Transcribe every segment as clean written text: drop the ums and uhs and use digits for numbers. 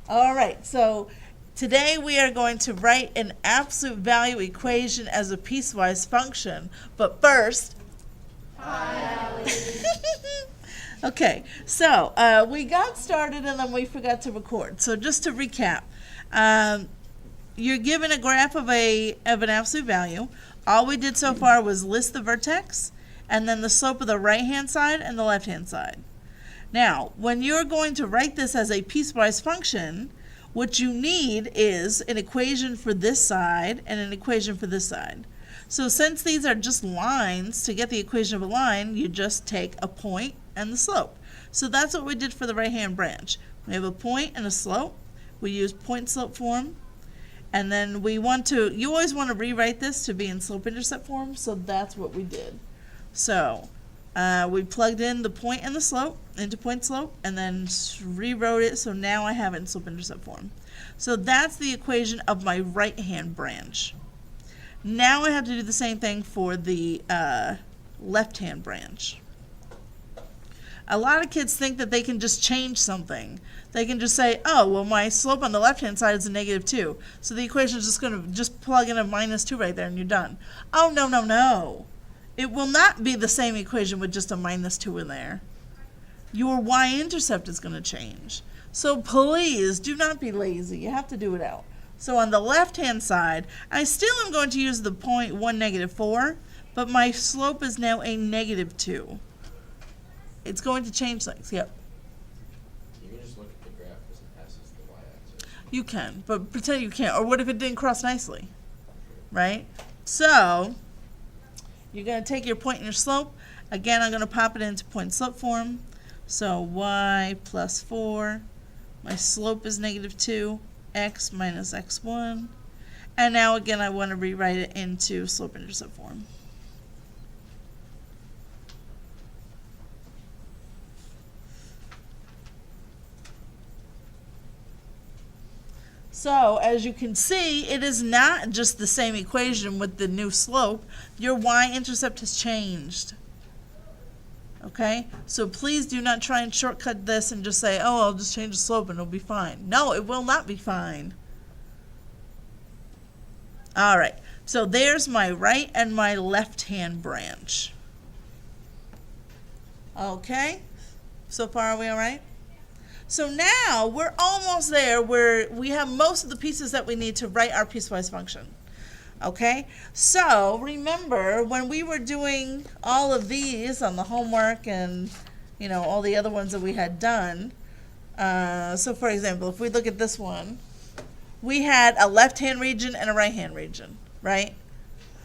All right, so today we are going to write an absolute value equation as a piecewise function. But first, Hi, Ellie. okay, so we got started and then we forgot to record. So just to recap, you're given a graph of an absolute value. All we did so far was list the vertex and then the slope of the right-hand side and the left-hand side. Now, when you're going to write this as a piecewise function, what you need is an equation for this side and an equation for this side. So since these are just lines, to get the equation of a line, you just take a point and the slope. So that's what we did for the right-hand branch. We have a point and a slope. We use point-slope form. And then you always want to rewrite this to be in slope-intercept form, so that's what we did. So we plugged in the point and the slope into point slope and then rewrote it, so now I have it in slope-intercept form. So that's the equation of my right-hand branch. Now I have to do the same thing for the left-hand branch. A lot of kids think that they can just change something. They can just say, oh, well, my slope on the left-hand side is a -2. So the equation is just going to just plug in a -2 right there and you're done. Oh, no, no, no. It will not be the same equation with just a -2 in there. Your y-intercept is going to change. So please do not be lazy. You have to do it out. So on the left-hand side, I still am going to use the point 1, -4, but my slope is now a -2. It's going to change things. Yep. You can just look at the graph as it passes the y-axis. You can, but pretend you can't. Or what if it didn't cross nicely? Right? So you're going to take your point and your slope. Again, I'm going to pop it into point slope form. So y plus 4. My slope is -2. X minus x1. And now again I want to rewrite it into slope-intercept form. So, as you can see, it is not just the same equation with the new slope. Your y-intercept has changed. Okay? So please do not try and shortcut this and just say, oh, I'll just change the slope and it'll be fine. No, it will not be fine. All right. So there's my right and my left-hand branch. Okay? So far, are we all right? So now we're almost there where we have most of the pieces that we need to write our piecewise function. Okay, so remember when we were doing all of these on the homework and all the other ones that we had done, so for example, if we look at this one, we had a left-hand region and a right-hand region, right?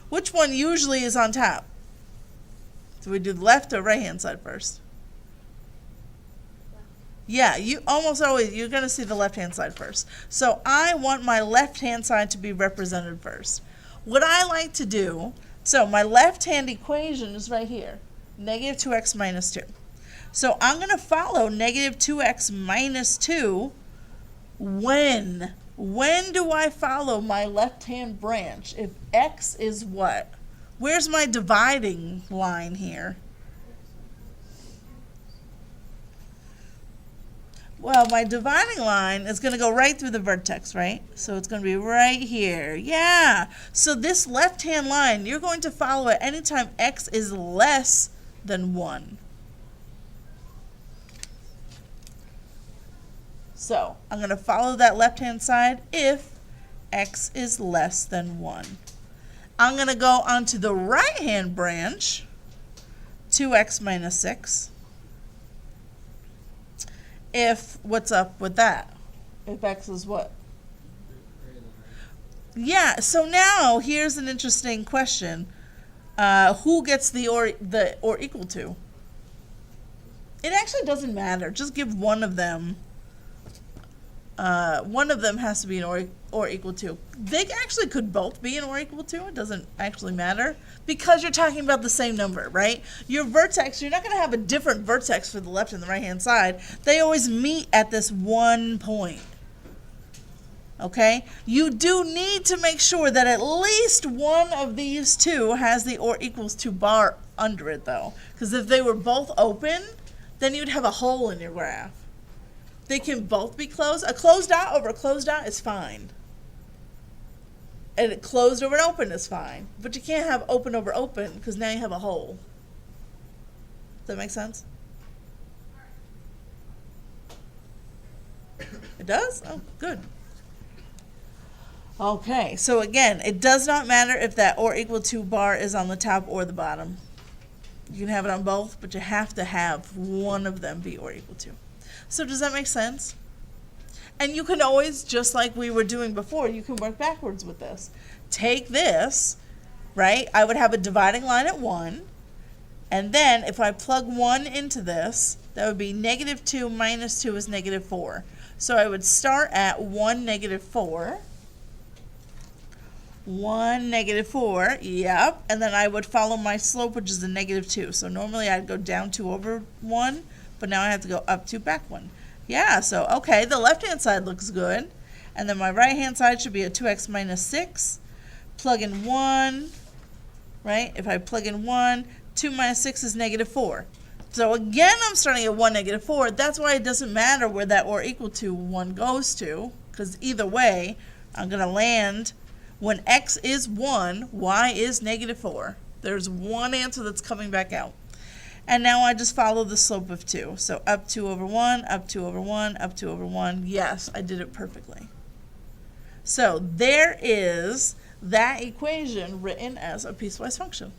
Which one usually is on top? So we do the left or right-hand side first? Yeah, you're going to see the left-hand side first. So I want my left-hand side to be represented first. What I like to do, so my left-hand equation is right here, -2x minus 2. So I'm going to follow -2x minus 2 when? When do I follow my left-hand branch? If x is what? Where's my dividing line here? Well, my dividing line is going to go right through the vertex, right? So it's going to be right here. Yeah. So this left-hand line, you're going to follow it anytime x is less than 1. So I'm going to follow that left-hand side if x is less than 1. I'm going to go onto the right-hand branch, 2x minus 6. If, what's up with that? If x is what? Yeah, so now here's an interesting question. Who gets the or equal to? It actually doesn't matter. Just give one of them. One of them has to be an or equal to. They actually could both be an or equal to. It doesn't actually matter because you're talking about the same number, right? Your vertex, you're not going to have a different vertex for the left and the right-hand side. They always meet at this one point. Okay? You do need to make sure that at least one of these two has the or equals to bar under it, though. Because if they were both open, then you'd have a hole in your graph. They can both be closed. A closed dot over a closed dot is fine. And a closed over an open is fine. But you can't have open over open because now you have a hole. Does that make sense? It does? Oh, good. Okay, so again, it does not matter if that or equal to bar is on the top or the bottom. You can have it on both, but you have to have one of them be or equal to. So does that make sense? And you can always, just like we were doing before, you can work backwards with this. Take this, right? I would have a dividing line at 1. And then if I plug 1 into this, that would be -2 minus 2 is -4. So I would start at 1, -4. 1, -4, yep. And then I would follow my slope, which is a -2. So normally I'd go down 2 over 1, but now I have to go up 2, back 1. Yeah, so okay, the left-hand side looks good. And then my right-hand side should be a 2x minus 6. Plug in 1, right? If I plug in 1, 2 minus 6 is -4. So again, I'm starting at 1, -4. That's why it doesn't matter where that or equal to 1 goes to, because either way, I'm going to land when x is 1, y is -4. There's one answer that's coming back out. And now I just follow the slope of 2. So up 2 over 1, up 2 over 1, up 2 over 1. Yes, I did it perfectly. So there is that equation written as a piecewise function.